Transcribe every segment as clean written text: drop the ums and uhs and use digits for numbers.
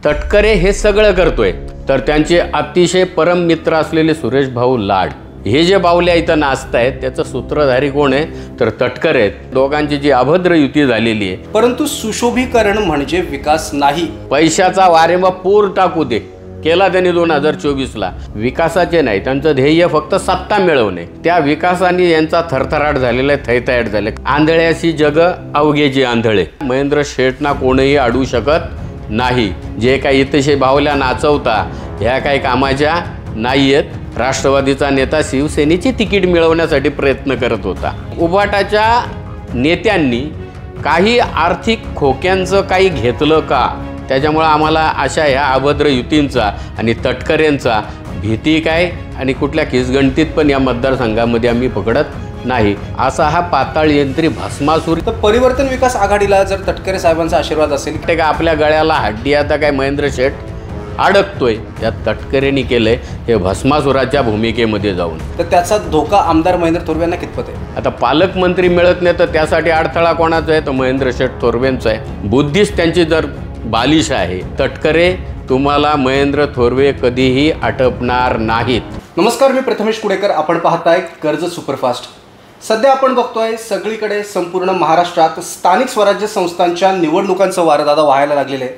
तटकरे हे सगळं करतोय, तर त्यांचे अतिशय परम मित्र असलेले सुरेश भाऊ लाड हे जे बावल्या इथं नाचतायत त्याचं सूत्रधारी कोण आहे तर तटकरे आहेत. दोघांची जी अभद्र युती झालेली आहे. परंतु सुशोभीकरण म्हणजे विकास नाही. पैशाचा वारेमा पूर टाकू दे केला त्यांनी 2024ला. विकासाचे नाही, त्यांचं ध्येय फक्त सत्ता मिळवणे. त्या विकासाने यांचा थरथराट झालेला आहे, थैथयाट झाले. आंधळ्याशी जग अवघेची आंधळे. महेंद्र शेठना कोणीही अडवू शकत नाही. जे काही इथेशे बावल्या नाचवता ह्या काही कामाच्या नाही आहेत. राष्ट्रवादीचा नेता शिवसेनेची तिकीट मिळवण्यासाठी प्रयत्न करत होता. उभाटाच्या नेत्यांनी काही आर्थिक खोक्यांचं काही घेतलं का? त्याच्यामुळे आम्हाला अशा ह्या अभद्र युतींचा आणि तटकऱ्यांचा भीती काय आणि कुठल्या खिसगणतीत पण या मतदारसंघामध्ये आम्ही पकडत नाही. असा हा पाताळ यंत्री भस्मासूर. तर परिवर्तन विकास आघाडीला जर तटकरे साहेबांचा आशीर्वाद असेल ते का आपल्या गळ्याला हड्डी आता काय महेंद्र शेठ अडकतोय. त्या तटकरेंनी केलंय हे भस्मासुराच्या भूमिकेमध्ये जाऊन. तर त्याचा धोका आमदार महेंद्र थोरवे यांना कितपत आहे? आता पालकमंत्री मिळत नाही तर त्यासाठी अडथळा कोणाचा आहे तर महेंद्र शेठ थोरवेंचा आहे. बुद्धीच त्यांची जर बालिश आहे. तटकरे तुम्हाला महेंद्र थोरवे कधीही आटपणार नाहीत. नमस्कार, मी प्रथमेश कुडेकर. आपण पाहताय कर्ज सुपरफास्ट. सध्या आपण बघतोय सगळीकडे संपूर्ण महाराष्ट्रात स्थानिक स्वराज्य संस्थांच्या निवडणुकांचं वारं दादा व्हायला लागलेलं आहे.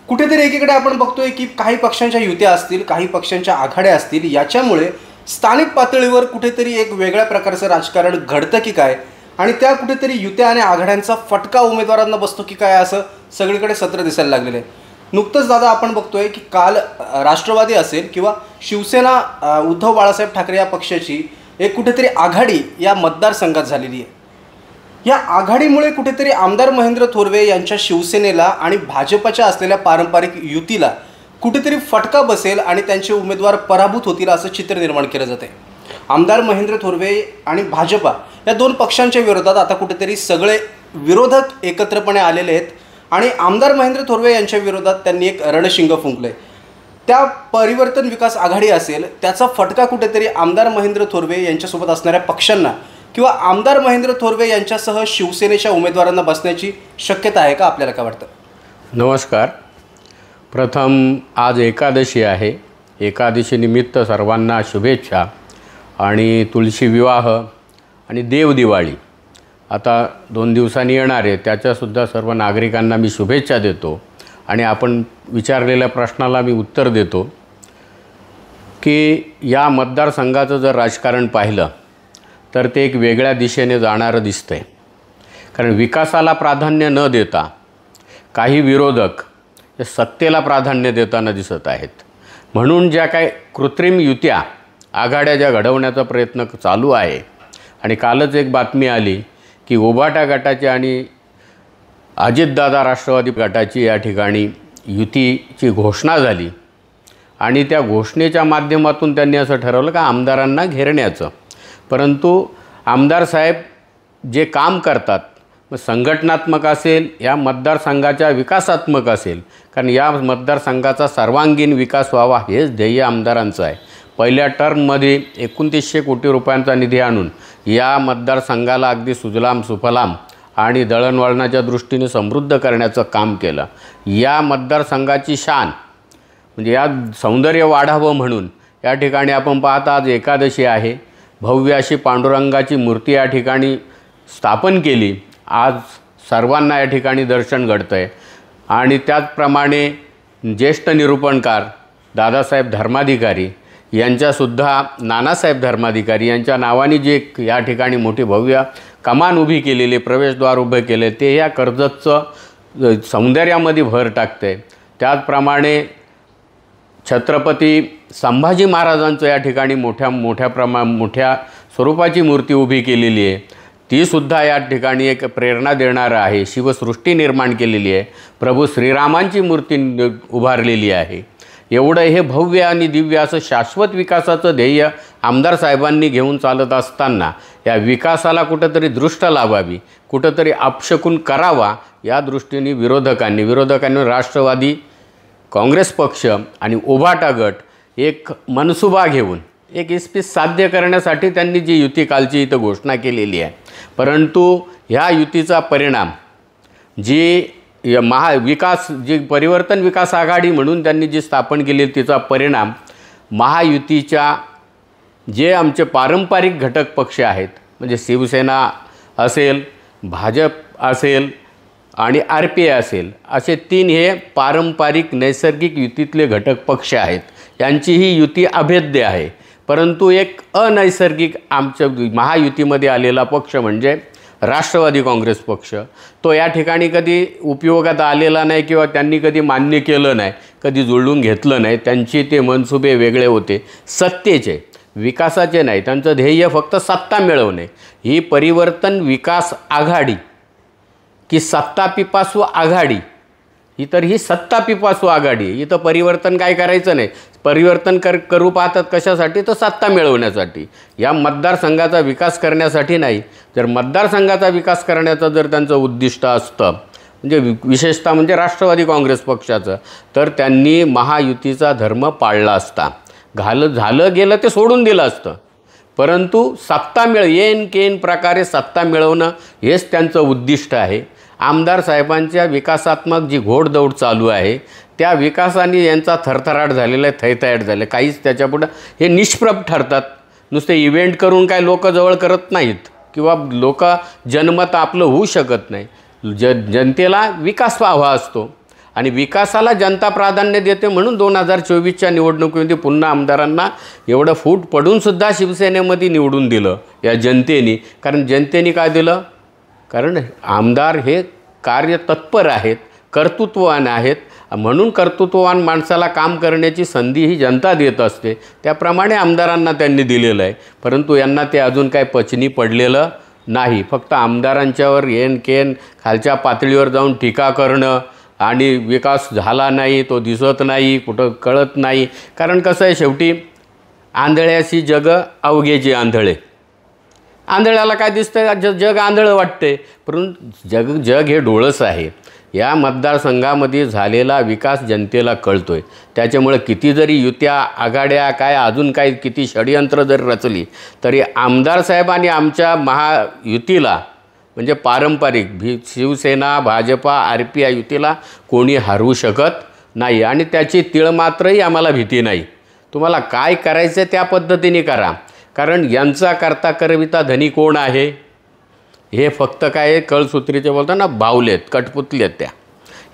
कुठेतरी एकीकडे आपण बघतोय की काही पक्षांच्या युत्या असतील, काही पक्षांच्या आघाड्या असतील. याच्यामुळे स्थानिक पातळीवर कुठेतरी एक वेगळ्या प्रकारचं राजकारण घडतं की काय, आणि त्या कुठेतरी युत्या आणि आघाड्यांचा फटका उमेदवारांना बसतो की काय, असं सगळीकडे सत्र दिसायला लागलेलं आहे. नुकतंच दादा आपण बघतोय की काल राष्ट्रवादी असेल किंवा शिवसेना उद्धव बाळासाहेब ठाकरे या पक्षाची एक कुठेतरी आघाडी या मतदारसंघात झालेली आहे. या आघाडीमुळे कुठेतरी आमदार महेंद्र थोरवे यांच्या शिवसेनेला आणि भाजपच्या असलेल्या पारंपरिक युतीला कुठेतरी फटका बसेल आणि त्यांचे उमेदवार पराभूत होतील असं चित्र निर्माण केलं जाते. आमदार महेंद्र थोरवे आणि भाजपा या दोन पक्षांच्या विरोधात आता कुठेतरी सगळे विरोधक एकत्रपणे आलेले आहेत आणि आमदार महेंद्र थोरवे यांच्या विरोधात त्यांनी एक रणशिंग फुंकले. त्या परिवर्तन विकास आघाडी असेल त्याचा फटका कुठेतरी आमदार महेंद्र थोरवे यांच्यासोबत असणाऱ्या पक्षांना किंवा आमदार महेंद्र थोरवे यांच्यासह शिवसेनेच्या उमेदवारांना बसण्याची शक्यता आहे का? आपल्याला काय वाटतं? नमस्कार. प्रथम आज एकादशी आहे. एकादशीनिमित्त सर्वांना शुभेच्छा. आणि तुळशी विवाह आणि देवदिवाळी आता 2 दिवसांनी येणार आहे, त्याच्यासुद्धा सर्व नागरिकांना मी शुभेच्छा देतो. आणि आपण विचारलेल्या प्रश्नाला मी उत्तर देतो की या मतदारसंघाचं जर राजकारण पाहिलं तर ते एक वेगळ्या दिशेने जाणारं दिसतं आहे. कारण विकासाला प्राधान्य न देता काही विरोधक हे सत्तेला प्राधान्य देताना दिसत आहेत. म्हणून ज्या काही कृत्रिम युत्या आघाड्या ज्या घडवण्याचा प्रयत्न चालू आहे, आणि कालच एक बातमी आली की उभाटा गटाची आणि अजितदादा राष्ट्रवादी गटाची या ठिकाणी युतीची घोषणा झाली आणि त्या घोषणेच्या माध्यमातून त्यांनी असं ठरवलं का आमदारांना घेरण्याचं. परंतु आमदार साहेब जे काम करतात मग संघटनात्मक असेल, या मतदारसंघाच्या विकासात्मक असेल, कारण या मतदारसंघाचा सर्वांगीण विकास व्हावा हेच ध्येय आमदारांचं आहे. पहिल्या टर्ममध्ये 2900 कोटी रुपयांचा निधी आणून या मतदारसंघाला अगदी सुजलाम सुफलाम आणि दळणवळणाच्या दृष्टीने समृद्ध करण्याचं काम केलं. या मतदारसंघाची शान म्हणजे या सौंदर्य वाढावं म्हणून या ठिकाणी आपण पाहता आज एकादशी आहे. भव्य अशी पांडुरंगाची मूर्ती या ठिकाणी स्थापन केली. आज सर्वांना या ठिकाणी दर्शन घडतं आहे. आणि त्याचप्रमाणे ज्येष्ठ निरूपणकार दादासाहेब धर्माधिकारी यांच्यासुद्धा नानासाहेब धर्माधिकारी यांच्या नावाने जे या ठिकाणी मोठी भव्य कमान उभी केलेली, प्रवेशद्वार उभे केले, ते या कर्जतचं सौंदर्यामध्ये भर टाकते. त्याचप्रमाणे छत्रपती संभाजी महाराजांचं या ठिकाणी मोठ्या स्वरूपाची मूर्ती उभी केलेली आहे. तीसुद्धा या ठिकाणी एक प्रेरणा देणारं आहे. शिवसृष्टी निर्माण केलेली आहे. प्रभू श्रीरामांची मूर्ती उभारलेली आहे. एवढं हे भव्य आणि दिव्य असं शाश्वत विकासाचं ध्येय आमदार साहेबांनी घेऊन चालत असताना या विकासाला कुठंतरी दृष्ट लावावी, कुठंतरी अपशकुन करावा, या दृष्टीने विरोधकांनी राष्ट्रवादी काँग्रेस पक्ष आणि उभाटा गट एक मनसुबा घेऊन एक इस्पीत साध्य करण्यासाठी त्यांनी जी युती कालची इथं घोषणा केलेली आहे. परंतु ह्या युतीचा परिणाम जी महाविकास जी परिवर्तन विकास आघाडी म्हणून त्यांनी जी स्थापन केली तिचा परिणाम महायुतीच्या जे आमचे पारंपरिक घटक पक्ष आहेत, म्हणजे शिवसेना असेल, भाजप असेल आणि RPI असेल, असे 3 हे पारंपरिक नैसर्गिक युतीतले घटक पक्ष आहेत. यांची ही युती अभेद्य आहे. परंतु एक अनैसर्गिक आमच्या महायुतीमध्ये आलेला पक्ष म्हणजे राष्ट्रवादी काँग्रेस पक्ष, तो या ठिकाणी कधी उपयोगात आलेला नाही किंवा त्यांनी कधी मान्य केलं नाही, कधी जुळवून घेतलं नाही. त्यांची ते मनसुबे वेगळे होते, सत्तेचे, विकासाचे नाही. त्यांचं ध्येय फक्त सत्ता मिळवणे. ही परिवर्तन विकास आघाडी की सत्ता पिपासू आघाडी, ही सत्ता पिपासू आघाडी. इथं परिवर्तन काय करायचं नाही. परिवर्तन करू पाहतात कशासाठी, तर सत्ता मिळवण्यासाठी. या मतदारसंघाचा विकास करण्यासाठी नाही. जर मतदारसंघाचा विकास करण्याचं जर त्यांचं उद्दिष्ट असतं, म्हणजे विशेषतः म्हणजे राष्ट्रवादी काँग्रेस पक्षाचं, तर त्यांनी महायुतीचा धर्म पाळला असता. झालं गेलं ते सोडून दिलं असतं. परंतु सत्ता येन केन प्रकारे सत्ता मिळवणं हेच त्यांचं उद्दिष्ट आहे. आमदार साहेबांच्या विकासात्मक जी घोडदौड चालू आहे, त्या विकासाने यांचा थरथराट झालेला आहे, थैथयाट झाले. काहीच त्याच्यापुढं हे निष्प्रभ ठरतात. नुसते इव्हेंट करून काय लोक जवळ करत नाहीत किंवा लोक जनमत आपलं होऊ शकत नाही. जनतेला विकास हवा असतो आणि विकासाला जनता प्राधान्य देते. म्हणून 2024च्या निवडणुकीमध्ये पुन्हा आमदारांना एवढं फूट पडूनसुद्धा शिवसेनेमध्ये निवडून दिलं या जनतेने. कारण जनतेने काय दिलं, कारण आमदार हे कार्यतत्पर आहेत, कर्तृत्ववान आहेत. म्हणून कर्तृत्ववान माणसाला काम करण्याची संधी ही जनता देत असते. त्याप्रमाणे आमदारांना त्यांनी दिलेलं आहे. परंतु यांना ते अजून काय पचनी पडलेलं नाही. फक्त आमदारांच्यावर येन केन खालच्या पातळीवर जाऊन टीका करणं आणि विकास झाला नाही, तो दिसत नाही, कुठं कळत नाही. कारण कसं आहे, शेवटी आंधळ्याशी जग अवघेची आंधळे. आंधळ्याला काय दिसतं, जग आंधळं वाटते, परंतु जग हे डोळस आहे. या मतदारसंघामध्ये झालेला विकास जनतेला कळतो आहे. त्याच्यामुळे किती जरी युत्या आघाड्या काय अजून काय किती षडयंत्र जरी रचली तरी आमदार साहेब आणि आमच्या महायुतीला म्हणजे पारंपरिक शिवसेना, भाजपा, RPI युतीला कोणी हरवू शकत नाही. आणि त्याची तिळमात्रही आम्हाला भीती नाही. तुम्हाला काय करायचं त्या पद्धतीने करा. कारण यांचा करता करविता धनी कोण आहे, हे फक्त काय कळसूत्रीचे बोलताना बावलेत, कठपुतलेत.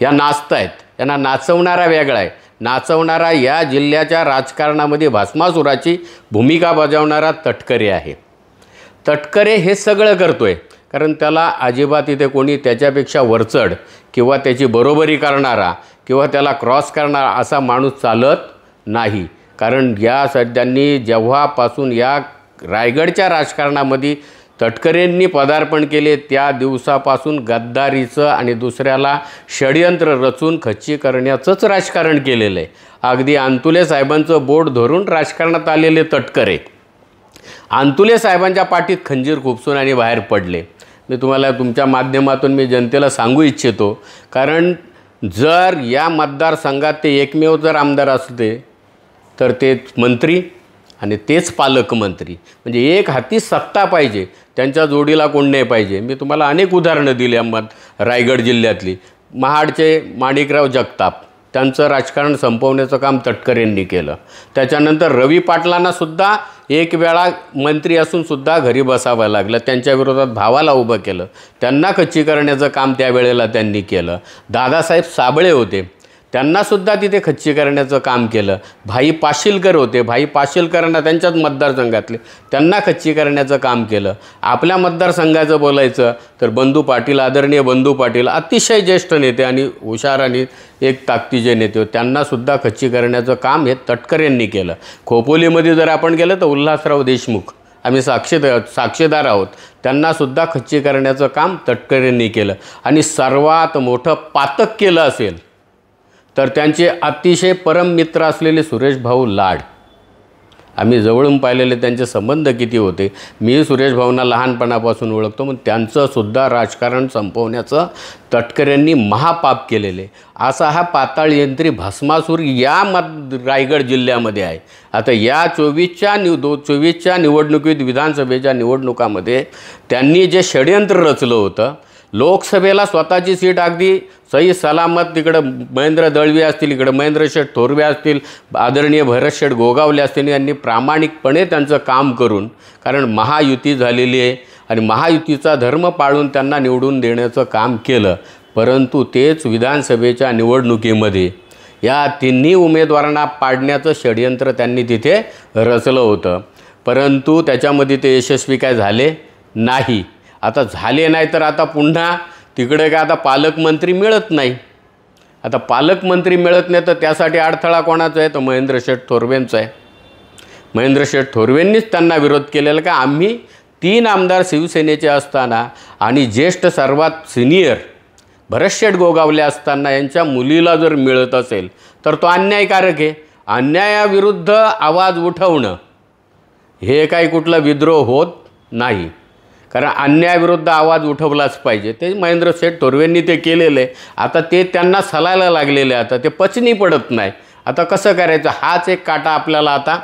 या नाचत आहेत. यांना नाचवणारा वेगळा आहे. नाचवणारा या जिल्ह्याच्या राजकारणामध्ये भस्मासुराची भूमिका बजावणारा तटकरे आहे. तटकरे हे सगळं करतो आहे. कारण त्याला अजिबात इथे कोणी त्याच्यापेक्षा वरचढ किंवा त्याची बरोबरी करणारा किंवा त्याला क्रॉस करणारा असा माणूस चालत नाही. कारण या सध्यांनी जेव्हापासून या रायगडच्या राजकारणामध्ये तटकरेंनी पदार्पण केले त्या दिवसापासून गद्दारीचं आणि दुसऱ्याला षडयंत्र रचून खच्ची करण्याचंच राजकारण केलेलं आहे. अगदी अंतुले साहेबांचं बोट धरून राजकारणात आलेले तटकरे अंतुले साहेबांच्या पाठीत खंजीर खुपसून आणि बाहेर पडले. मी तुम्हाला तुमच्या माध्यमातून मी जनतेला सांगू इच्छितो. कारण जर या मतदारसंघात ते एकमेव जर आमदार असते तर ते मंत्री आणि तेच पालकमंत्री, म्हणजे एक हाती सत्ता पाहिजे, त्यांच्या जोडीला कोण नाही पाहिजे. मी तुम्हाला अनेक उदाहरणं दिली. रायगड जिल्ह्यातली महाडचे माणिकराव जगताप, त्यांचं राजकारण संपवण्याचं काम तटकरेंनी केलं. त्याच्यानंतर रवी पाटलांनासुद्धा एक वेळा मंत्री असूनसुद्धा घरी बसावं लागलं. त्यांच्या विरोधात भावाला उभं केलं. त्यांना खच्ची करण्याचं काम त्यावेळेला त्यांनी केलं. दादासाहेब साबळे होते, त्यांनासुद्धा तिथे खच्ची करण्याचं काम केलं. भाई पाशीलकर होते, भाई पाशीलकरांना त्यांच्याच मतदारसंघातले, त्यांना खच्ची करण्याचं काम केलं. आपल्या मतदारसंघाचं बोलायचं तर बंधू पाटील, आदरणीय बंधू पाटील अतिशय ज्येष्ठ नेते आणि हुशार आणि एक ताकदीचे नेते होते, त्यांनासुद्धा खच्ची करण्याचं काम हे तटकरेंनी केलं. खोपोलीमध्ये जर आपण गेलं तर उल्हासराव देशमुख, आम्ही साक्षीदार आहोत, त्यांनासुद्धा खच्ची करण्याचं काम तटकरेंनी केलं. आणि सर्वात मोठं पातक केलं असेल तर त्यांचे अतिशय परम मित्र असलेले सुरेश भाऊ लाड, आम्ही जवळून पाहिलेले त्यांचे संबंध किती होते. मी सुरेश भाऊंना लहानपणापासून ओळखतो. मग त्यांचंसुद्धा राजकारण संपवण्याचं तटकरेंनी महापाप केलेले. असा हा पाताळयंत्री भस्मासूर या रायगड जिल्ह्यामध्ये आहे. आता या 24च्या निवडणुकीत विधानसभेच्या निवडणुकामध्ये त्यांनी जे षडयंत्र रचलं होतं, लोकसभेला स्वतःची सीट अगदी सही सलामत तिकडं महेंद्र दळवी असतील, इकडं महेंद्र शेठ थोरवे असतील, आदरणीय भरत शेठ गोगावले असतील, यांनी प्रामाणिकपणे त्यांचं काम करून, कारण महायुती झालेली आहे आणि महायुतीचा धर्म पाळून त्यांना निवडून देण्याचं काम केलं. परंतु तेच विधानसभेच्या निवडणुकीमध्ये या तिन्ही उमेदवारांना पाडण्याचं षडयंत्र त्यांनी तिथे रचलं होतं. परंतु त्याच्यामध्ये ते यशस्वी काय झाले नाही. आता झाले नाही तर आता पुन्हा तिकडे काय आता पालकमंत्री मिळत नाही. आता पालकमंत्री मिळत नाही तर त्यासाठी अडथळा कोणाचा आहे? तर महेंद्र शेठ थोरवेंचा आहे. महेंद्र शेठ थोरवेंनीच त्यांना विरोध केलेला का आम्ही 3 आमदार शिवसेनेचे असताना आणि ज्येष्ठ सर्वात सिनियर भरत शेठ गोगावले असताना यांच्या मुलीला जर मिळत असेल तर तो अन्यायकारक आहे. अन्यायाविरुद्ध आवाज उठवणं हे काही कुठला विद्रोह होत नाही, कारण अन्यायाविरुद्ध आवाज उठवलाच पाहिजे. ते महेंद्र शेठ थोरवेंनी ते केलेलं आहे. आता ते त्यांना सलायला लागलेले, आता ते पचनी पडत नाही. आता कसं करायचं? हाच एक काटा आपल्याला आता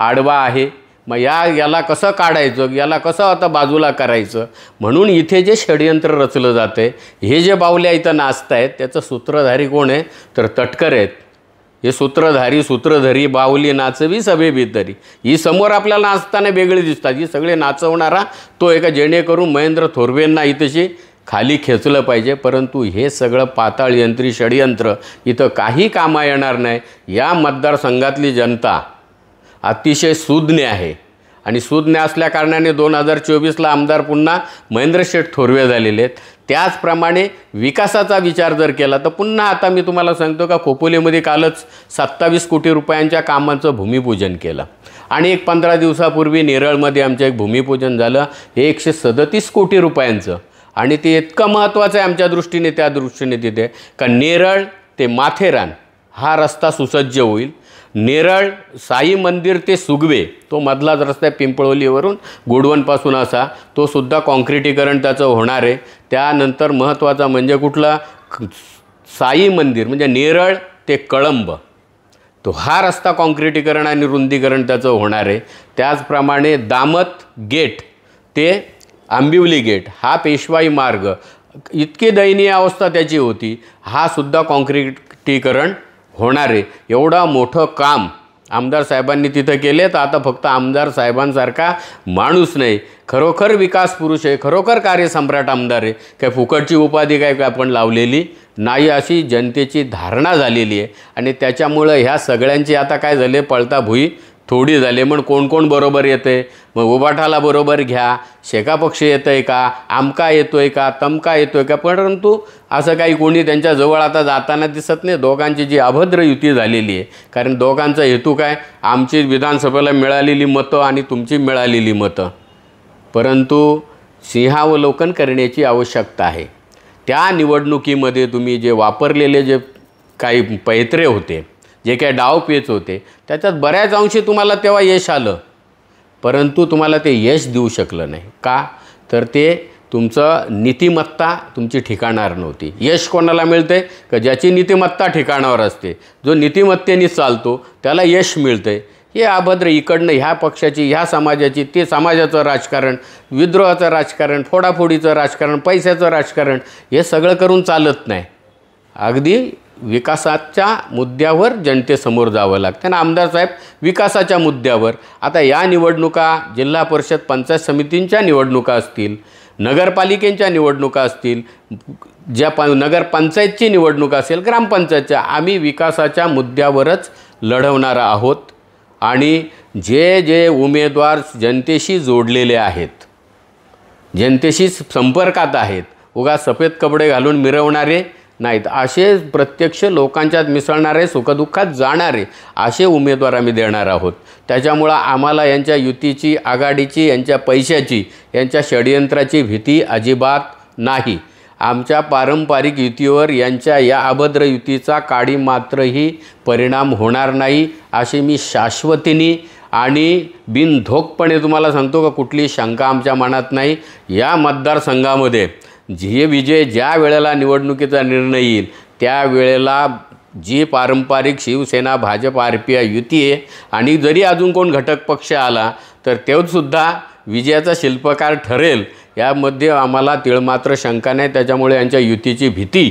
आडवा आहे. मग याला कसं काढायचं, याला कसं आता बाजूला करायचं, म्हणून इथे जे षडयंत्र रचलं जातं आहे, हे जे बावल्या इथं नाचत आहेत त्याचं सूत्रधारी कोण आहे? तर तटकर आहेत. हे सूत्रधारी बावली नाचवी सभे भीतरी, ही समोर आपल्याला नाचताना वेगळी दिसतात. ही सगळे नाचवणारा तो एका, जेणेकरून महेंद्र थोरवेंना इथेशी खाली खेचलं पाहिजे. परंतु हे सगळं पाताळ यंत्री षडयंत्र इथं काही कामा येणार नाही. या मतदारसंघातली जनता अतिशय सुज्ञ आहे आणि सुज्ञ असल्या कारणाने 2024ला आमदार पुन्हा महेंद्र शेठ थोरवे झालेले आहेत. त्याचप्रमाणे विकासाचा विचार जर केला तर पुन्हा आता मी तुम्हाला सांगतो का खोपोलीमध्ये कालच 27 कोटी रुपयांच्या कामाचं भूमिपूजन केलं आणि एक 15 दिवसापूर्वी नेरळमध्ये आमचं एक भूमिपूजन झालं 137 कोटी रुपयांचं. आणि ते इतकं महत्त्वाचं आहे आमच्या दृष्टीने, त्या दृष्टीने तिथे का नेरळ ते माथेरान हा रस्ता सुसज्ज होईल. नेरळ साई मंदिर ते सुगवे तो मधलाच रस्ता आहे पिंपळवलीवरून गुडवनपासून असा, तो सुद्धा कॉन्क्रिटीकरण त्याचं होणार आहे. त्यानंतर महत्त्वाचा म्हणजे कुठला? साई मंदिर म्हणजे नेरळ ते कळंब, तो हा रस्ता कॉन्क्रिटीकरण आणि रुंदीकरण त्याचं होणार आहे. त्याचप्रमाणे दामत गेट ते आंबिवली गेट हा पेशवाई मार्ग, इतकी दयनीय अवस्था त्याची होती, हा सुद्धा कॉन्क्रिटीकरण होणार आहे. एवढा मोठं काम आमदार साहेबांनी तिथं केले. तर आता फक्त आमदार साहेबांसारखा माणूस नाही, खरोखर विकास पुरुष आहे, खरोखर कार्यसम्राट आमदार आहे. काय फुकटची उपाधी काय आपण लावलेली नाही अशी जनतेची धारणा झालेली आहे. आणि त्याच्यामुळं ह्या सगळ्यांची आता काय झाले, पळता भुई थोडी झाले. मग कोण कोण बरोबर येते? मग उबाठाला बरोबर घ्या, शेका पक्ष येतं आहे का, आमका येतो आहे का, तमका येतो आहे का, परंतु असं काही कोणी त्यांच्याजवळ आता जाताना दिसत नाही. दोघांची जी अभद्र युती झालेली आहे, कारण दोघांचा हेतू काय? आमची विधानसभेला मिळालेली मतं आणि तुमची मिळालेली मतं. परंतु सिंहावलोकन करण्याची आवश्यकता आहे. त्या निवडणुकीमध्ये तुम्ही जे वापरलेले जे काही पैत्रे होते, जे काही डावपेच होते, त्याच्यात बऱ्याच अंशी तुम्हाला तेव्हा यश आलं, परंतु तुम्हाला ते यश देऊ शकलं नाही. का? तर ते तुमचं नीतिमत्ता तुमची ठिकाणावर नव्हती. यश कोणाला मिळते? का ज्याची नीतिमत्ता ठिकाणावर असते, जो नीतिमत्तेने चालतो त्याला यश मिळते. हे अभद्र इकडनं ह्या पक्षाची, ह्या समाजाची, ते समाजाचं राजकारण, विद्रोहाचं राजकारण, फोडाफोडीचं राजकारण, पैशाचं राजकारण, हे सगळं करून चालत नाही. अगदी विकासाच्या मुद्द्यावर जनतेसमोर जावं लागतं. आणि आमदार साहेब विकासाच्या मुद्द्यावर, आता या निवडणुका जिल्हा परिषद पंचायत समितींच्या निवडणुका असतील, नगरपालिकेच्या निवडणुका असतील, ज्या नगरपंचायतची निवडणूक असेल, ग्रामपंचायतच्या, आम्ही विकासाच्या मुद्द्यावरच लढवणार आहोत. आणि जे जे उमेदवार जनतेशी जोडलेले आहेत, जनतेशी संपर्कात आहेत, उगा सफेद कपडे घालून मिरवणारे नाहीत, असे प्रत्यक्ष लोकांच्यात मिसळणारे, सुखदुःखात जाणारे असे उमेदवार आम्ही देणार आहोत. त्याच्यामुळं आम्हाला यांच्या युतीची, आघाडीची, यांच्या पैशाची, यांच्या षडयंत्राची भीती अजिबात नाही. आमच्या पारंपरिक युतीवर यांच्या या अभद्र युतीचा काडी मात्रही परिणाम होणार नाही, अशी मी शाश्वतीने आणि बिनधोकपणे तुम्हाला सांगतो का कुठली शंका आमच्या मनात नाही. या मतदारसंघामध्ये जे विजय ज्या वेळेला निवडणुकीचा निर्णय येईल त्यावेळेला जी पारंपरिक शिवसेना, भाजप, RPI युती आहे, आणि जरी अजून कोण घटक पक्ष आला तर तोसुद्धा विजयाचा शिल्पकार ठरेल, यामध्ये आम्हाला तिळमात्र शंका नाही. त्याच्यामुळे यांच्या युतीची भीती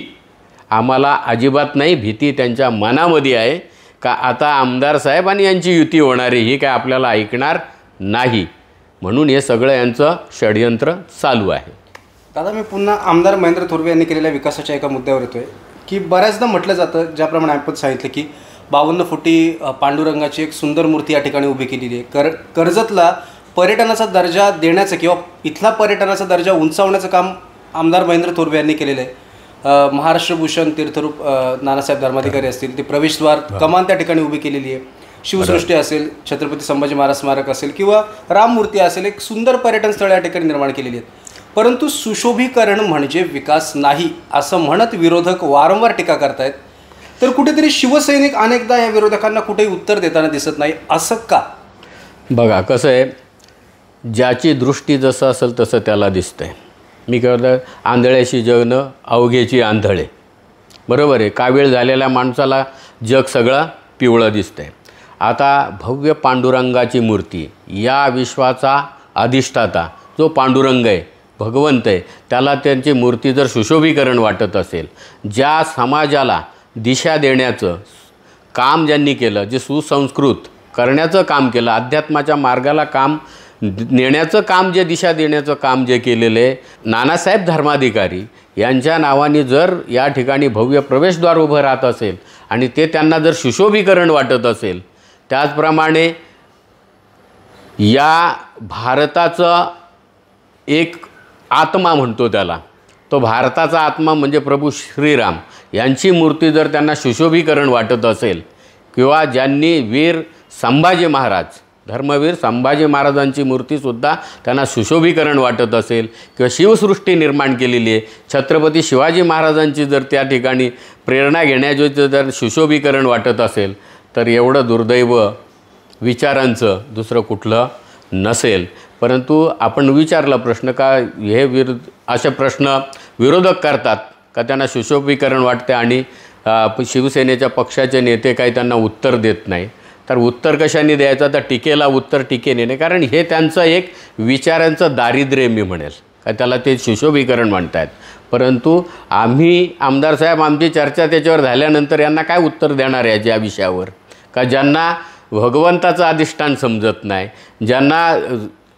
आम्हाला अजिबात नाही, भीती त्यांच्या मनामध्ये आहे का आता आमदार साहेब आणि यांची युती होणार आहे, ही काय आपल्याला ऐकणार नाही, म्हणून हे सगळं यांचं षडयंत्र चालू आहे. दादा, मी पुन्हा आमदार महेंद्र थोरवे यांनी केलेल्या विकासाच्या एका मुद्द्यावर येतोय की बऱ्याचदा म्हटलं जातं, ज्याप्रमाणे आपण सांगितलं की 52 फुटी पांडुरंगाची एक सुंदर मूर्ती या ठिकाणी उभी केलेली आहे. कर्जतला पर्यटनाचा दर्जा देण्याचं किंवा इथला पर्यटनाचा दर्जा उंचावण्याचं काम आमदार महेंद्र थोरवे यांनी केलेलं आहे. महाराष्ट्र भूषण तीर्थरूप नानासाहेब धर्माधिकारी असतील, ते प्रवेशद्वार कमान त्या ठिकाणी उभी केलेली आहे. शिवसृष्टी असेल, छत्रपती संभाजी महाराज स्मारक असेल किंवा राममूर्ती असेल, एक सुंदर पर्यटन स्थळं या ठिकाणी निर्माण केलेली आहेत. परंतु सुशोभीकरण म्हणजे विकास नाही असं म्हणत विरोधक वारंवार टीका करतायत. तर कुठेतरी शिवसैनिक अनेकदा या विरोधकांना कुठेही उत्तर देताना दिसत नाही, असं का? बघा कसं आहे, ज्याची दृष्टी जसं असेल तसं त्याला दिसतंय. मी काय म्हणतो, आंधळ्याशी जगणं अवघ्याची आंधळे, बरोबर आहे. कावीळ झालेल्या माणसाला जग सगळं पिवळं दिसतंय. आता भव्य पांडुरंगाची मूर्ती, या विश्वाचा अधिष्ठाता जो पांडुरंग आहे, भगवंत आहे, त्याला त्यांची मूर्ती जर सुशोभीकरण वाटत असेल, ज्या समाजाला दिशा देण्याचं काम ज्यांनी केलं, जे सुसंस्कृत करण्याचं काम केलं, अध्यात्माच्या मार्गाला काम नेण्याचं काम, जे दिशा देण्याचं काम जे केलेलं आहे, नानासाहेब धर्माधिकारी यांच्या नावाने जर या ठिकाणी भव्य प्रवेशद्वार उभं राहत असेल आणि ते त्यांना जर सुशोभीकरण वाटत असेल, त्याचप्रमाणे या भारताचं एक आत्मा म्हणतो त्याला, तो भारताचा आत्मा म्हणजे प्रभू श्रीराम यांची मूर्ती जर त्यांना सुशोभीकरण वाटत असेल, किंवा ज्यांनी वीर संभाजी महाराज, धर्मवीर संभाजी महाराजांची मूर्तीसुद्धा त्यांना सुशोभीकरण वाटत असेल, किंवा शिवसृष्टी निर्माण केलेली आहे, छत्रपती शिवाजी महाराजांची जर त्या ठिकाणी प्रेरणा घेण्याचं जर सुशोभीकरण वाटत असेल, तर एवढं दुर्दैव विचारांचं दुसरं कुठलं नसेल. परंतु आपण विचारला प्रश्न का हे असे प्रश्न विरोधक करतात का त्यांना सुशोभीकरण वाटते आणि शिवसेनेच्या पक्षाचे नेते काही त्यांना उत्तर देत नाही. तर उत्तर कशाने द्यायचं, तर टीकेला उत्तर टीकेने नाही, कारण हे त्यांचं एक विचारांचं दारिद्र्य मी म्हणेल का त्याला ते सुशोभीकरण म्हणतात. परंतु आम्ही आमदार साहेब आमची चर्चा त्याच्यावर झाल्यानंतर यांना काय उत्तर देणार आहे या विषयावर, का ज्यांना भगवंताचं अधिष्ठान समजत नाही, ज्यांना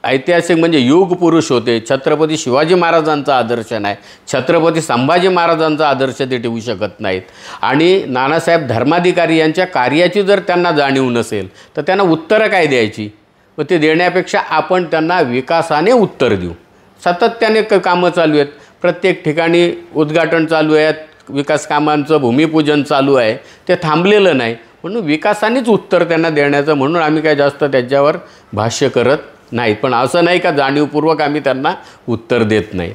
ऐतिहासिक म्हणजे युग पुरुष होते, छत्रपती शिवाजी महाराजांचा आदर्श नाही, छत्रपती संभाजी महाराजांचा आदर्श ते ठेवू शकत नाहीत, आणि नानासाहेब धर्माधिकारी यांच्या कार्याची जर त्यांना जाणीव नसेल तर त्यांना उत्तरं काय द्यायची. व ते देण्यापेक्षा आपण त्यांना विकासाने उत्तर देऊ. सातत्याने कामं चालू आहेत, प्रत्येक ठिकाणी उद्घाटन चालू आहेत, विकास कामांचं भूमिपूजन चालू आहे, ते थांबलेलं नाही. म्हणून विकासानेच उत्तर त्यांना देण्याचं, म्हणून आम्ही काय जास्त त्याच्यावर भाष्य करत नाहीत. पण असं नाही का जाणीवपूर्वक आम्ही त्यांना उत्तर देत नाही.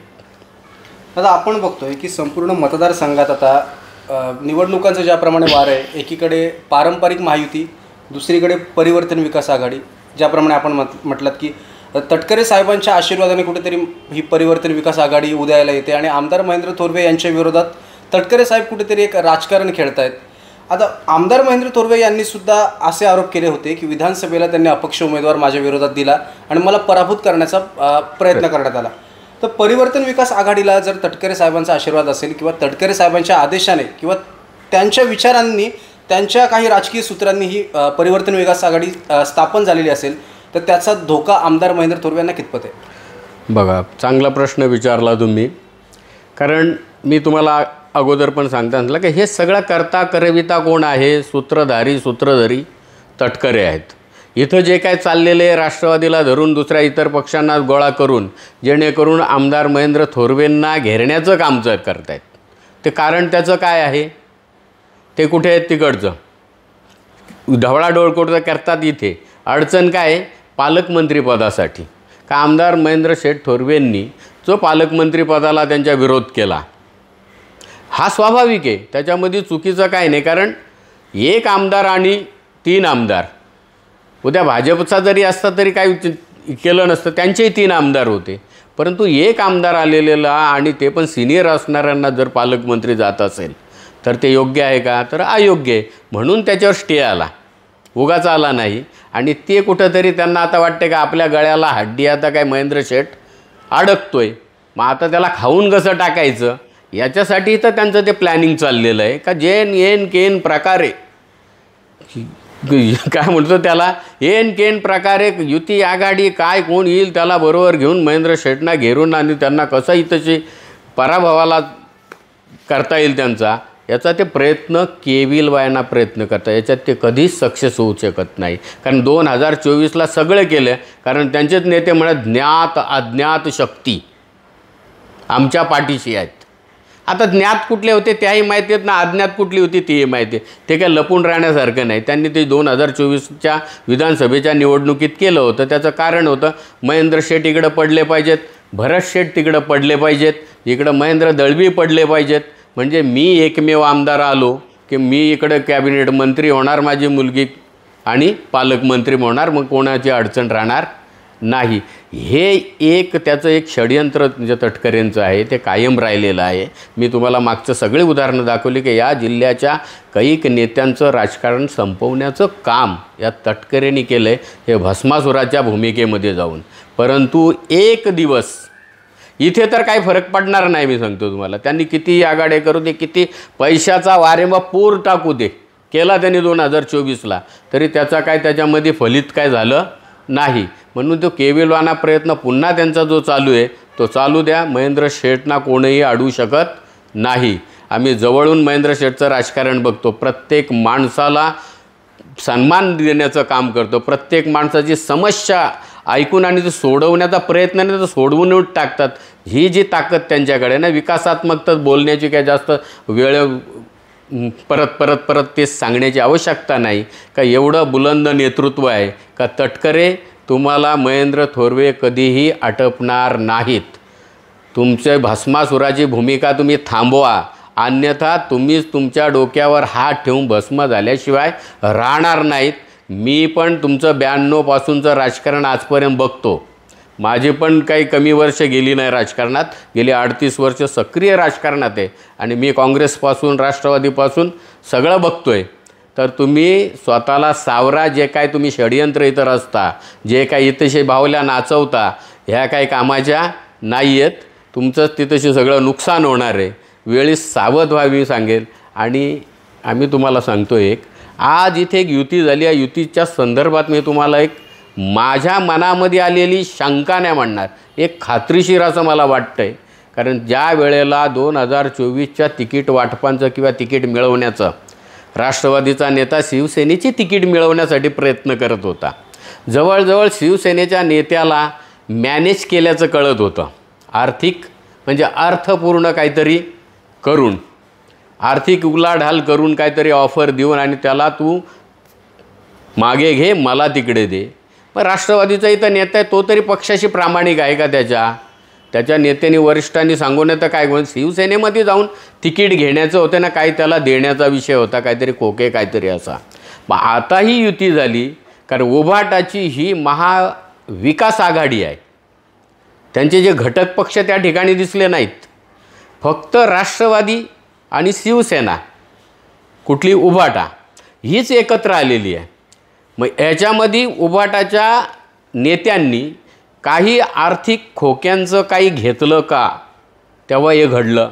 आता आपण बघतोय की संपूर्ण मतदारसंघात आता निवडणुकांचं ज्याप्रमाणे वार आहे, एकीकडे पारंपरिक महायुती, दुसरीकडे परिवर्तन विकास आघाडी. ज्याप्रमाणे आपण म्हटलात की तटकरे साहेबांच्या आशीर्वादाने कुठेतरी ही परिवर्तन विकास आघाडी उदयाला येते आणि आमदार महेंद्र थोरवे यांच्या विरोधात तटकरे साहेब कुठेतरी एक राजकारण खेळत आहेत. आता आमदार महेंद्र थोरवे यांनी सुद्धा असे आरोप केले होते की विधानसभेला त्यांनी अपक्ष उमेदवार माझ्या विरोधात दिला आणि मला पराभूत करण्याचा प्रयत्न करण्यात आला. तर परिवर्तन विकास आघाडीला जर तटकरे साहेबांचा आशीर्वाद असेल किंवा तटकरे साहेबांच्या आदेशाने किंवा त्यांच्या विचारांनी, त्यांच्या काही राजकीय सूत्रांनी ही परिवर्तन विकास आघाडी स्थापन झालेली असेल, तर त्याचा धोका आमदार महेंद्र थोरवे यांना कितपत आहे? बघा, चांगला प्रश्न विचारला तुम्ही. कारण मी तुम्हाला अगोदर पण सांगता की हे सगळं करता करविता कोण आहे? सूत्रधारी तटकरे आहेत. इथं जे काय चाललेले आहे, राष्ट्रवादीला धरून दुसऱ्या इतर पक्षांना गोळा करून जेणेकरून आमदार महेंद्र थोरवेंना घेरण्याचं काम करत आहेत. ते कारण त्याचं काय आहे? ते कुठे आहेत? तिकडचं ढवळाढवळ कुठं करतात. इथे अडचण काय आहे? पालकमंत्रीपदासाठी. का आमदार महेंद्र शेठ थोरवेंनी जो पालकमंत्रीपदाला त्यांच्या विरोध केला, हा स्वाभाविक आहे, त्याच्यामध्ये चुकीचं काय नाही. कारण एक आमदार आणि 3 आमदार, उद्या भाजपचा जरी असता तरी काही केलं नसतं, त्यांचेही 3 आमदार होते. परंतु एक आमदार आलेला आणि ते पण सिनियर असणाऱ्यांना जर पालकमंत्री जात असेल तर ते योग्य आहे का? तर अयोग्य आहे. म्हणून त्याच्यावर स्टे आला, उगाच आला नाही. आणि ते कुठंतरी त्यांना आता वाटते का आपल्या गळ्याला हड्डी आता काय महेंद्र शेठ अडकतोय, मग आता त्याला खाऊन कसं टाकायचं याच्यासाठी तर त्यांचं ते प्लॅनिंग चाललेलं आहे का जेन येन केन प्रकारे काय म्हणतो त्याला येन केन प्रकारे युती आघाडी काय कोण येईल त्याला बरोबर घेऊन महेंद्र शेटना घेरून आणि त्यांना कसंही तशी पराभवाला करता येईल त्यांचा याचा ते प्रयत्न केविलवायांना प्रयत्न करतात. याच्यात ते कधीच सक्सेस होऊ शकत नाही. कारण 2024ला सगळं केलं कारण त्यांचेच नेते म्हणत ज्ञात अज्ञात शक्ती आमच्या पाठीशी आहेत. आता ज्ञात कुठले होते त्याही माहिती आहेत ना, अज्ञात कुठली होती तीही माहिती आहे. ते काय लपून राहण्यासारखं नाही. त्यांनी ते 2024च्या विधानसभेच्या निवडणुकीत केलं होतं. त्याचं कारण होतं महेंद्र शेट इकडं पडले पाहिजेत, भरत शेट तिकडं पडले पाहिजेत, इकडं महेंद्र दळवी पडले पाहिजेत. म्हणजे मी एकमेव आमदार आलो की मी इकडं कॅबिनेट मंत्री होणार, माझी मुलगी आणि पालकमंत्री होणार, मग कोणाची अडचण राहणार नाही. हे एक त्याचं एक षडयंत्र जे तटकरेंचं आहे ते कायम राहिलेलं आहे. मी तुम्हाला मागचं सगळे उदाहरणं दाखवली की या जिल्ह्याच्या कैक नेत्यांचं राजकारण संपवण्याचं काम या तटकरेंनी केलं आहे, हे भस्मासुराच्या भूमिकेमध्ये जाऊन. परंतु एक दिवस इथे तर काही फरक पडणार नाही. मी सांगतो तुम्हाला, त्यांनी कितीही आघाड्या करू दे, किती पैशाचा वारेंबा पूर टाकू दे, केला त्यांनी 2024ला, तरी त्याचा काय त्याच्यामध्ये फलित काय झालं नाही. म्हणून तो केविलवाना प्रयत्न पुन्हा त्यांचा जो चालू आहे तो चालू द्या. महेंद्र शेटना कोणीही अडवू शकत नाही. आम्ही जवळून महेंद्र शेटचं राजकारण बघतो. प्रत्येक माणसाला सन्मान देण्याचं काम करतो. प्रत्येक माणसाची समस्या ऐकून आणि ते सोडवण्याचा प्रयत्न नाही तर सोडवून टाकतात. ही जी ताकद त्यांच्याकडे ना, विकासात्मक तर बोलण्याची काय जास्त वेळ परत तेच सांगण्याची आवश्यकता नाही. का एवढं बुलंद नेतृत्व आहे का तटकरे तुम्हाला महेंद्र थोरवे कधीही आटपणार नाहीत. तुमच्या भस्मासुराची भूमिका तुम्ही थांबवा, अन्यथा तुम्हीच तुमच्या डोक्यावर हात ठेवून भस्म झाल्याशिवाय राहणार नाहीत. मी पण तुमचं 92पासूनचं राजकारण आजपर्यंत बघतो. माझी पण काही कमी वर्ष गेली नाही राजकारणात, गेली 38 वर्ष सक्रिय राजकारणात आहे आणि मी काँग्रेसपासून राष्ट्रवादीपासून सगळं बघतो आहे. तर तुम्ही स्वतःला सावरा. जे काय तुम्ही षडयंत्र इतर असता, जे काय इथेशे भावल्या नाचवता, ह्या काही कामाच्या नाही आहेत. तुमचंच तिथेशी सगळं नुकसान होणार आहे. वेळी सावध व्हावी सांगेल. आणि आम्ही तुम्हाला सांगतो एक, आज इथे एक युती झाली. या युतीच्या संदर्भात मी तुम्हाला एक माझ्या मनामध्ये आलेली शंका नाही म्हणणार, एक खात्रीशीर असं मला वाटतं आहे. कारण ज्या वेळेला 2024च्या तिकीट वाटपांचं किंवा तिकीट मिळवण्याचं राष्ट्रवादीचा नेता शिवसेनेची तिकीट मिळवण्यासाठी प्रयत्न करत होता. जवळजवळ शिवसेनेच्या नेत्याला मॅनेज केल्याचं कळत होतं. आर्थिक म्हणजे अर्थपूर्ण काहीतरी करून, आर्थिक उलाढाल करून काहीतरी ऑफर देऊन आणि त्याला तू मागे घे, मला तिकडे दे. मग राष्ट्रवादीचा इथं नेता आहे, तो तरी पक्षाशी प्रामाणिक आहे का? त्याच्या नेत्यांनी वरिष्ठांनी सांगून तर काय शिवसेनेमध्ये जाऊन तिकीट घेण्याचं होतं ना, काही त्याला देण्याचा विषय होता, काहीतरी खोके काहीतरी असा. मग आता ही युती झाली कारण उभाटाची ही महाविकास आघाडी आहे. त्यांचे जे घटक पक्ष त्या ठिकाणी दिसले नाहीत, फक्त राष्ट्रवादी आणि शिवसेना, कुठली उभाटा, हीच एकत्र आलेली आहे. मग याच्यामध्ये उभाटाच्या नेत्यांनी काही आर्थिक खोक्यांचं काही घेतलं का, तेव्हा हे घडलं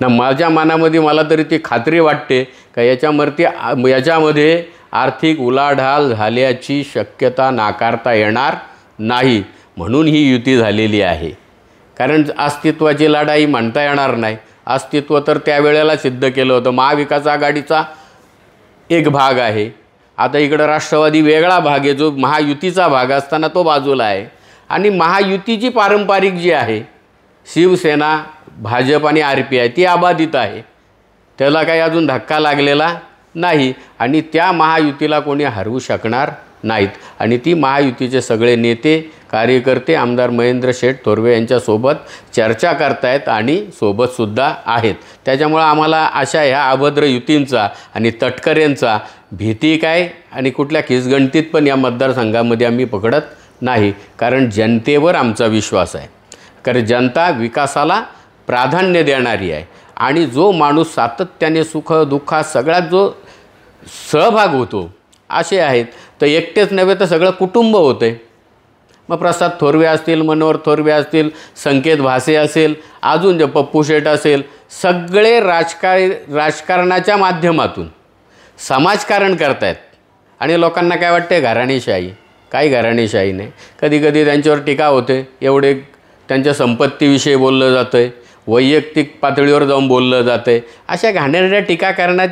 ना. माझ्या मनामध्ये मला तरी ती खात्री वाटते का याच्यामध्ये आर्थिक उलाढाल झाल्याची शक्यता नाकारता येणार नाही. म्हणून ही युती झालेली आहे. कारण अस्तित्वाची लढाई म्हणता येणार नाही. अस्तित्व तर त्यावेळेला सिद्ध केलं होतं. महाविकास आघाडीचा एक भाग आहे, आता इकडं राष्ट्रवादी वेगळा भाग आहे, जो महायुतीचा भाग असताना तो बाजूला आहे. आणि महायुतीची पारंपरिक जी आहे शिवसेना, भाजप आणि RPI, ती अबाधित आहे. त्याला काही अजून धक्का लागलेला नाही आणि त्या महायुतीला कोणी हरवू शकणार नाहीत. आणि ती महायुतीचे सगळे नेते, कार्यकर्ते आमदार महेंद्र शेट थोरवे यांच्यासोबत चर्चा करतायत आणि सोबतसुद्धा आहेत. त्याच्यामुळं आम्हाला अशा ह्या अभद्र युतींचा आणि तटकऱ्यांचा भीती काय आणि कुठल्या खिसगणतीत पण या मतदारसंघामध्ये आम्ही पकडत नाही. कारण जनतेवर आमचा विश्वास आहे. कारण जनता विकासाला प्राधान्य देणारी आहे. आणि जो माणूस सातत्याने सुख दुःखात सगळ्यात जो सहभाग होतो असे आहेत. तर एकटेच नव्हे तर सगळं कुटुंब होते. मग प्रसाद थोरवे असतील, मनोहर थोरवे असतील, संकेत भासे असेल, अजून जे पप्पू शेठ असेल, सगळे राजकारणाच्या माध्यमातून समाजकारण करतायत. आणि लोकांना काय वाटते, घराणेशाही. काही घराणेशाही नाही. कधी कधी त्यांच्यावर टीका होते, एवढे त्यांच्या संपत्तीविषयी बोललं जातं आहे, वैयक्तिक पातळीवर जाऊन बोललं जातं आहे. अशा घाणेरड्या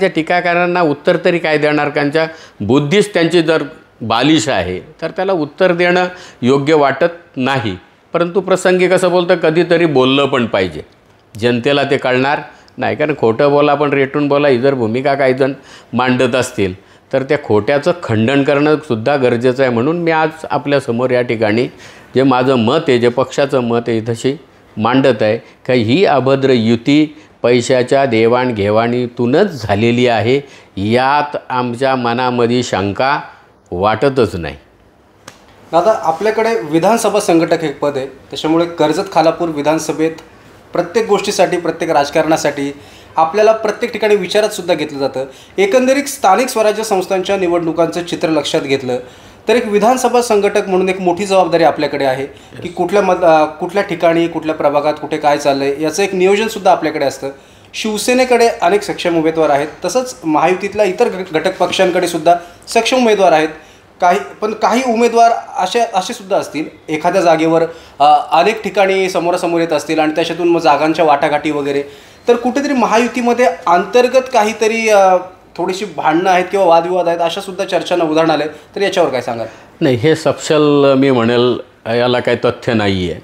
टीकाकारांना उत्तर तरी काय देणार? त्यांच्या बुद्धीच त्यांची जर बालिश आहे तर त्याला उत्तर देणं योग्य वाटत नाही. परंतु प्रसंगी कसं बोलतं, कधीतरी बोललं पण पाहिजे. जनतेला ते कळणार नाही, कारण खोटं बोला पण रेटून बोला ही जर भूमिका काहीजण मांडत असतील तर त्या खोट्याचं खंडन करणंसुद्धा गरजेचं आहे. म्हणून मी आज आपल्यासमोर या ठिकाणी जे माझं मत आहे, जे पक्षाचं मत आहे, तशी मांडत आहे का ही अभद्र युती पैशाच्या देवाणघेवाणीतूनच झालेली आहे. यात आमच्या मनामध्ये शंका वाटतच नाही. दादा, आपल्याकडे विधानसभा संघटक हे पद आहे, त्याच्यामुळे कर्जत खालापूर विधानसभेत प्रत्येक गोष्टीसाठी, प्रत्येक राजकारणासाठी आपल्याला प्रत्येक ठिकाणी विचारात सुद्धा घेतलं जातं. एकंदरीत स्थानिक स्वराज्य संस्थांच्या निवडणुकांचं चित्र लक्षात घेतलं तर एक विधानसभा संघटक म्हणून एक मोठी जबाबदारी आपल्याकडे आहे की कुठल्या ठिकाणी, कुठल्या प्रभागात कुठे काय चाललं आहे याचं एक नियोजनसुद्धा आपल्याकडे असतं. शिवसेनेकडे अनेक सक्षम उमेदवार आहेत, तसंच महायुतीतल्या इतर घटक पक्षांकडे सुद्धा सक्षम उमेदवार आहेत. काही उमेदवार असे सुद्धा असतील, एखाद्या जागेवर अनेक ठिकाणी समोरासमोर येत असतील आणि त्याच्यातून मग जागांच्या वाटाघाटी वगैरे. तर कुठेतरी महायुतीमध्ये अंतर्गत काहीतरी थोडीशी भांडणं आहेत किंवा वादविवाद आहेत, अशा सुद्धा चर्चांना उदाहरण आले. तर याच्यावर काय सांगाल? नाही, हे सपशेल मी म्हणेल याला काही तथ्य नाही आहे.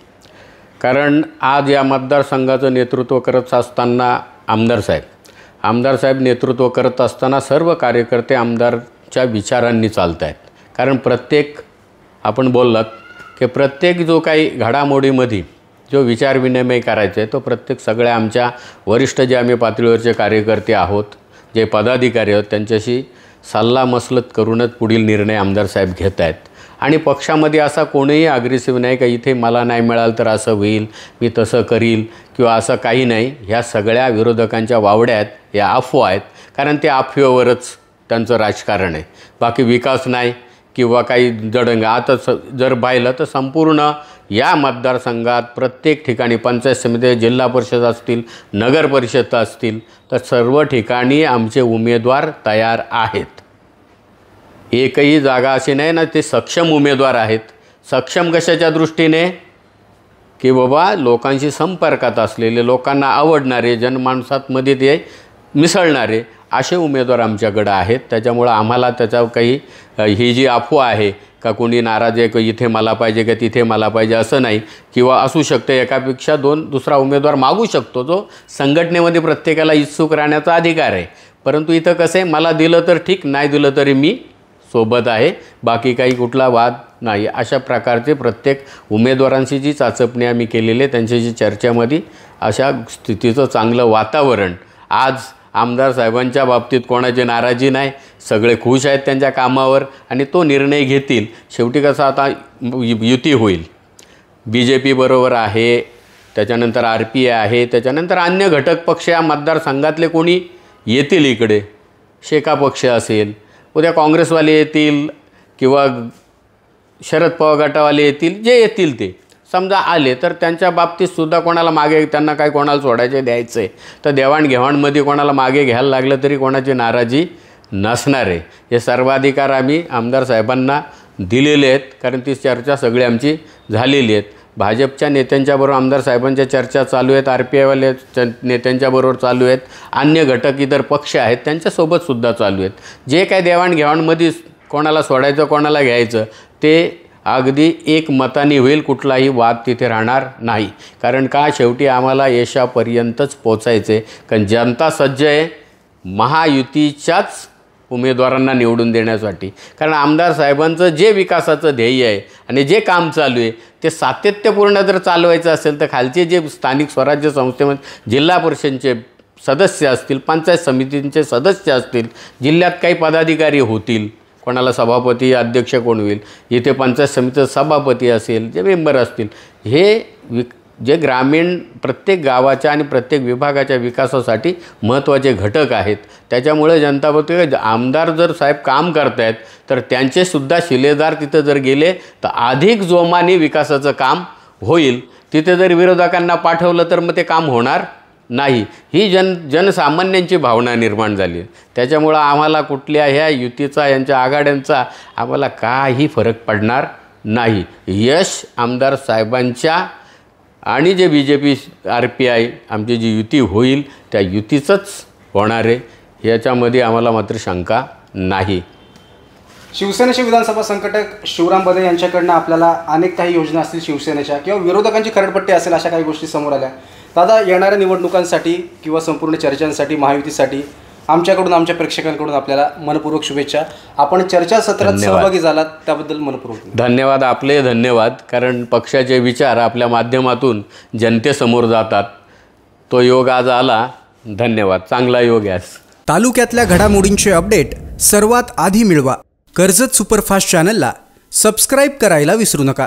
कारण आज या मतदारसंघाचं नेतृत्व करत असताना आमदार साहेब नेतृत्व करत असताना सर्व कार्यकर्ते आमदारच्या विचारांनी चालत आहेत. कारण आपण बोललात की प्रत्येक जो काही घडामोडीमध्ये जो विचार विनिमय करायचा आहे तो प्रत्येक सगळ्या आमच्या वरिष्ठ जे आम्ही पातळीवरचे कार्यकर्ते आहोत, जे पदाधिकारी आहोत, त्यांच्याशी सल्लामसलत करूनच पुढील निर्णय आमदार साहेब घेत आहेत. आणि पक्षामध्ये असा कोणीही अग्रेसिव्ह नाही का इथे मला नाही मिळालं तर असं होईल, मी तसं करील किंवा असं काही नाही. ह्या सगळ्या विरोधकांच्या वावड्या आहेत, या अफवा आहेत. कारण ते अफवेवरच त्यांचं राजकारण आहे, बाकी विकास नाही किंवा काही जडंग. आता जर पाहिलं तर संपूर्ण या मतदारसंघात प्रत्येक ठिकाणी पंचायत समिती, जिल्हा परिषद असतील, नगर परिषद असतील, तर सर्व ठिकाणी आमचे उमेदवार तयार आहेत. एकही जागा अशी नाही ना, ते सक्षम उमेदवार आहेत. सक्षम कशाच्या दृष्टीने की बाबा लोकांशी संपर्कात असलेले, लोकांना आवडणारे, जनमानसामध्ये ते मिसळणारे असे उमेदवार आमच्याकडं आहेत. त्याच्यामुळं आम्हाला त्याचा काही ही जी अफवा आहे का कोणी नाराज आहे की इथे मला पाहिजे का तिथे मला पाहिजे असं नाही. किंवा असू शकते एकापेक्षा दुसरा उमेदवार मागू शकतो, जो संघटनेमध्ये प्रत्येकाला इच्छुक राहण्याचा अधिकार आहे. परंतु इथं कसं आहे, मला दिलं तर ठीक, नाही दिलं तरी मी सोबत आहे, बाकी काही कुठला वाद नाही. अशा प्रकारचे प्रत्येक उमेदवारांशी जी चाचपणी आम्ही केलेली आहे, त्यांच्याशी चर्चेमध्ये अशा स्थितीचं चांगलं वातावरण. आज आमदार साहेबांच्या बाबतीत कोणाची नाराजी नाही, सगळे खुश आहेत त्यांच्या कामावर आणि तो निर्णय घेतील. शेवटी कसं आता युती होईल, BJP बरोबर आहे, त्याच्यानंतर RPI आहे, त्याच्यानंतर अन्य घटक पक्ष या मतदारसंघातले कोणी येतील इकडे. शेका पक्ष असेल, उद्या काँग्रेसवाले येतील किंवा शरद पवार गटावाले येतील, जे येतील ते समजा आले तर त्यांच्या बाबतीतसुद्धा कोणाला मागे, त्यांना काय कोणाला सोडायचे द्यायचं आहे तर देवाणघेवाणमध्ये कोणाला मागे घ्यायला लागलं तरी कोणाची नाराजी नसणार आहे. हे सर्वाधिकार आम्ही आमदार साहेबांना दिलेले आहेत, कारण ती चर्चा सगळी आमची झालेली आहेत. भाजपच्या नेत्यांच्याबरोबर आमदार साहेबांच्या चर्चा चालू आहेत, RPIवाले नेत्यांच्याबरोबर चालू आहेत, अन्य घटक इतर पक्ष आहेत त्यांच्यासोबतसुद्धा चालू आहेत. जे काय देवाणघेवाणमध्ये कोणाला सोडायचं कोणाला घ्यायचं ते अगदी एक मताने होईल, कुठलाही वाद तिथे राहणार नाही. कारण का शेवटी आम्हाला यशापर्यंतच पोचायचं आहे. कारण जनता सज्ज आहे महायुतीच्याच उमेदवारांना निवडून देण्यासाठी. कारण आमदार साहेबांचं जे विकासाचं ध्येय आहे आणि जे काम चालू आहे ते सातत्यपूर्ण जर चालवायचं असेल तर खालचे जे स्थानिक स्वराज्य संस्थेमध्ये जिल्हा परिषदेचे सदस्य असतील, पंचायत समितींचे सदस्य असतील, जिल्ह्यात काही पदाधिकारी होतील, कोणाला सभापती अध्यक्ष कोण होईल, इथे पंचायत समितीचा सभापती असेल, जे मेंबर असतील, हे जे ग्रामीण प्रत्येक गावाच्या आणि प्रत्येक विभागाच्या विकासासाठी महत्त्वाचे घटक आहेत. त्याच्यामुळे जनता बघते आमदार जर साहेब काम करत आहेत तर त्यांचेसुद्धा शिलेदार तिथं जर गेले तर अधिक जोमाने विकासाचं काम होईल. तिथे जर विरोधकांना पाठवलं तर मग ते काम होणार नाही. ही जनसामान्यांची भावना निर्माण झाली. त्याच्यामुळं आम्हाला कुठल्या ह्या युतीचा यांच्या आघाड्यांचा आम्हाला काही फरक पडणार नाही. यश आमदार साहेबांच्या आणि जे BJP RPI आमची जी युती होईल त्या युतीचंच होणार आहे, याच्यामध्ये आम्हाला मात्र शंका नाही. शिवसेनेचे विधानसभा संघटक शिवराम बदे यांच्याकडनं आपल्याला अनेक काही योजना असतील शिवसेनेच्या किंवा विरोधकांची खरडपट्टी असेल अशा काही गोष्टी समोर आल्या. दादा, येणाऱ्या निवडणुकांसाठी किंवा संपूर्ण चर्चांसाठी महायुतीसाठी आमच्याकडून आमच्या प्रेक्षकांकडून आपल्याला मनपूर्वक शुभेच्छा. आपण चर्चासत्रात सहभागी झालात त्याबद्दल मनपूर्वक धन्यवाद. आपले धन्यवाद. कारण पक्षाचे विचार आपल्या माध्यमातून जनतेसमोर जातात. तो योग आज आला. धन्यवाद. चांगला योग आहे. तालुक्यातल्या घडामोडींचे अपडेट सर्वात आधी मिळवा. कर्जत सुपरफास्ट चॅनलला सबस्क्राईब करायला विसरू नका.